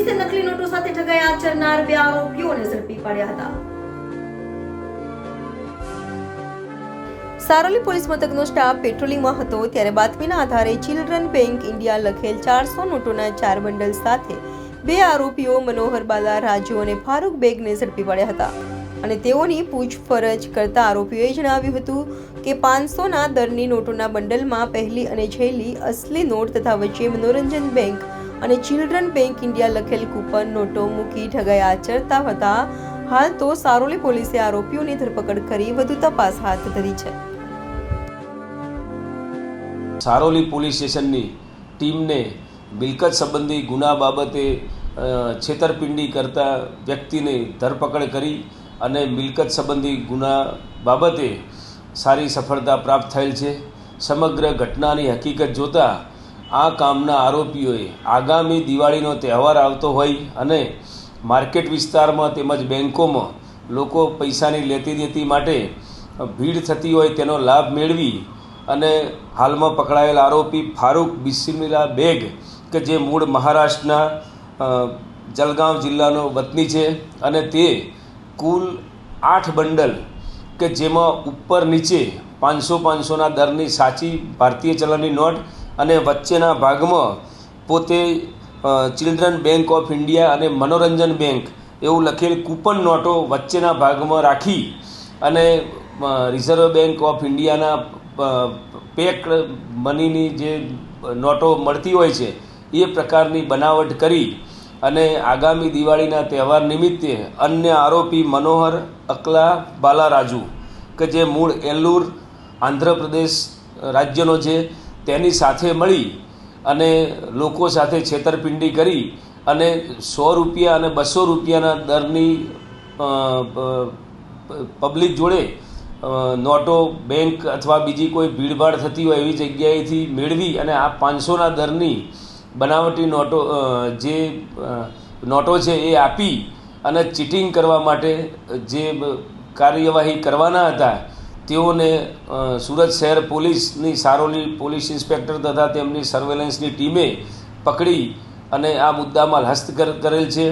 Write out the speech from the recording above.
પોલીસે નકલી નોટો સાથે ઠગાઈ આચરનાર 2 આરોપીઓને ઝડપી પાડ્યા હતા। સારોલી પોલીસ મથકનો સ્ટાફ પેટ્રોલિંગમાં હતો ત્યારે બાતમીના આધારે ચિલ્ડ્રન બેંક ઇન્ડિયા લખેલ 400 નોટોના 4 બંડલ સાથે 2 આરોપીઓ મનોહર બાલા રાજુ અને ફારૂક બેગને ઝડપી પાડ્યા હતા અને તેઓની પૂછપરછ કરતા આરોપીઓએ જણાવ્યું હતું કે 500ના દરની નોટોના બંડલમાં પહેલી અને છેલ્લી અસલી નોટ તથા વચ્ચે મનોરંજન બેંક અને ચિલ્ડ્રન બેંક ઇન્ડિયા લખેલ કૂપન નોટો મૂકી ઠગાઈ આચરતા હતા। હાલ તો સારોલી પોલીસે આરોપીઓની ધરપકડ કરી વધુ તપાસ હાથ ધરી છે। સારોલી પોલીસ સ્ટેશનની ટીમને મિલકત સંબંધી ગુના બાબતે છેતરપિંડી કરતા વ્યક્તિની ધરપકડ કરી અને મિલકત સંબંધી ગુના બાબતે સારી સફળતા પ્રાપ્ત થયેલ છે। સમગ્ર ઘટનાની હકીકત જોતા આ કામના આરોપીઓએ આગામી દિવાળીનો તહેવાર આવતો હોય અને માર્કેટ વિસ્તારમાં તેમજ બેન્કોમાં લોકો પૈસાની લેતી દેતી માટે ભીડ થતી હોય તેનો લાભ મેળવી અને હાલમાં પકડાયેલ આરોપી ફારૂક બિસ્મિલ્લા બેગ કે જે મૂળ મહારાષ્ટ્રના જલગાંવ જિલ્લાનો વતની છે અને તે કુલ 8 બંડલ કે જેમાં ઉપર નીચે 500-500ના દરની સાચી ભારતીય ચલણની નોટ અને વચ્ચેના ભાગમાં પોતે ચિલ્ડ્રન બેંક ઓફ ઇન્ડિયા અને મનોરંજન બેંક એવું લખેલ કૂપન નોટો વચ્ચેના ભાગમાં રાખી અને રિઝર્વ બેંક ઓફ ઇન્ડિયાના પેક મનીની જે નોટો મળતી હોય છે એ પ્રકારની બનાવટ કરી અને આગામી દિવાળીના તહેવાર નિમિત્તે અન્ય આરોપી મનોહર અકલા બાલા રાજુ કે જે મૂળ એલુર આંધ્રપ્રદેશ રાજ્યનો છે તેની સાથે મળી અને લોકો સાથે છેતરપિંડી કરી અને 100 રૂપિયા અને 200 રૂપિયાના દરની પબ્લિક જોડે નોટો બેંક અથવા બીજી કોઈ ભીડભાડ થતી હોય એવી જગ્યાએથી મેળવી અને આ 500ના દરની બનાવટી નોટો છે એ આપી અને ચીટિંગ કરવા માટે જે કાર્યવાહી કરવાના હતા તેઓને સુરત શહેર પોલીસની સારોલી પોલીસ ઇન્સ્પેક્ટર તથા તેમની સર્વેલન્સની ટીમે પકડી અને આ મુદ્દામાં હસ્તગત કરેલ છે।